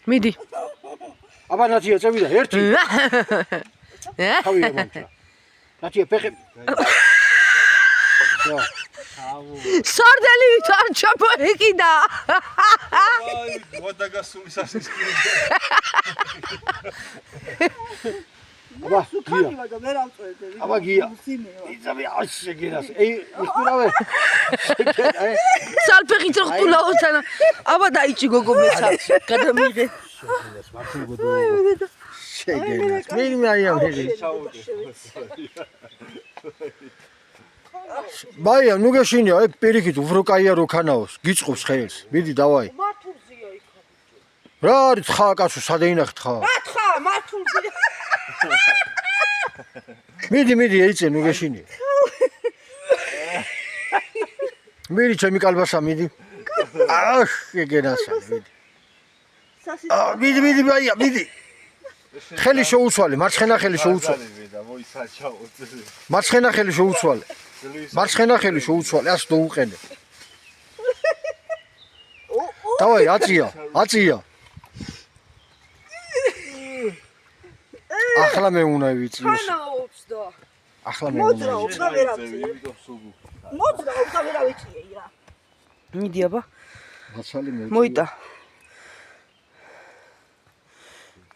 მიდი. აბა ნათია წევიდა ერთი. თავია მომჭა. ნათია ფეხი. სარდელი ვითარ ჩამოეკიდა. აი, ვადაგასული სასისკირი. აბა გია. აბა გია. სიმეო. იცავი ასე გირას. იხურავე. სალფეხით რო ხტულაოსანა. აბა დაიჭი გოგო მეცა. გადამიღე. შეგენას. მე აია ვეგი. ბაია, ნუ გეშინია, ეგ პირიქით უფრო კაია რო ქანაოს. გიწყობს ხელს. მიდი დავაი. მართულზია იქ. რა არის თხა კაცო, სადეინახეთ თხა. რა თხა, მართულზია. მიდი, ეიცე, ნუ გეშინია. მიდი, ჩემი კალბასა, მიდი. აჰ, შეგენასა, მიდი. მიდი, ბაია, მიდი. ხელი შეუცვალე, მარცხენა ხელი შეუცვალე. მარცხენა ხელი შეუცვალე. მარცხენა ხელი შეუცვალე, ას დაუყენე. დავაი, აწია. ახლა მე უნდა ვიწიოს. ხანაობს და. ახლა მე უნდა. მოძრაობს და ვერაფერი. მოძრაობს და ვერავიჭიე რა. მიდი აბა. მაცალი მე. მოიტა.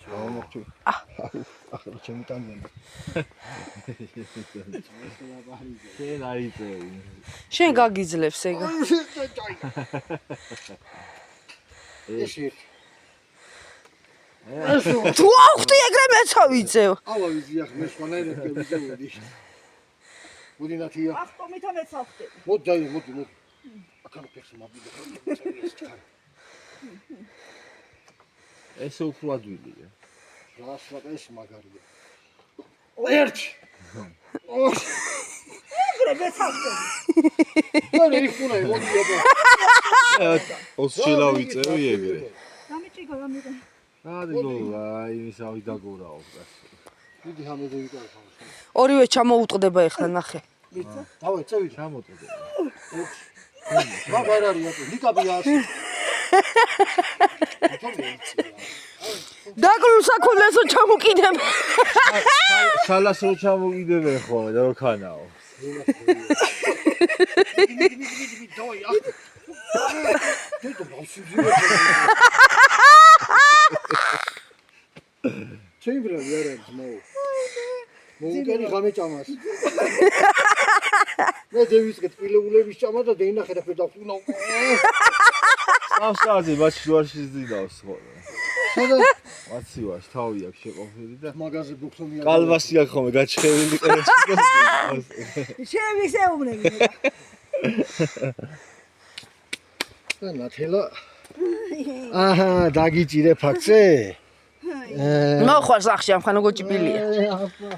ჩაომოხტი. ახლა ჩემი ტანია. შენ აიწევი. შენ გაგიძლებს ეგ. ეში. თუ ახვდი ეგრე მეცა ვიწევ. ავა ვიზიახ მე სხვანაირად გავიზევოდი. მოდი ნათია. ავტომითა მეცავხდები. მოდი. აქანო ფეხს მაბიდე. ეს უფრო ადვილია. რასლა ეს მაგარია. ერთი. ეგრე მეცავხდები. მე იქუნა მოდი აბა. 20 ჩილა ვიწევი ეგრე. დამიჭიგო გამიგე. ადილო, აი ის ავიდაგორაო გასა. დიდი ჰამეზე ვიყავ ხავს. ორივე ჩამოუტყდება ეხლა ნახე. დავაი წევი. ჩამოტყდა. მაგარ არის აკი, ნიკაბიას. დაგლულ საქონლესო ჩამოკიდებ. შალას რო ჩამოგიდებ ხო, და რო ქანაო. მიდი, დავაი აქ. დედო ბავშვი. ჩემი ბრალი არ არის მოუ. მოუკენი გამეჭამას. მე დევისკეთ პილეულების ჭამა და დეინახე და ფედახუნა. სავსაძე ბაჩი ჯوارში ზიდავს ხო. სადა მაცივაშ თავი აქვს შეყოფილი და მაგაზე ბუქსომია. კალვასი აქვს ხოლმე გაჩხევილი კერეში. შემისეუბნები. და ნათელა. აჰა, დაგიჭირე ფაქცე. მოხვარ სახში ამ ხანო გოჭიპილია. აფა.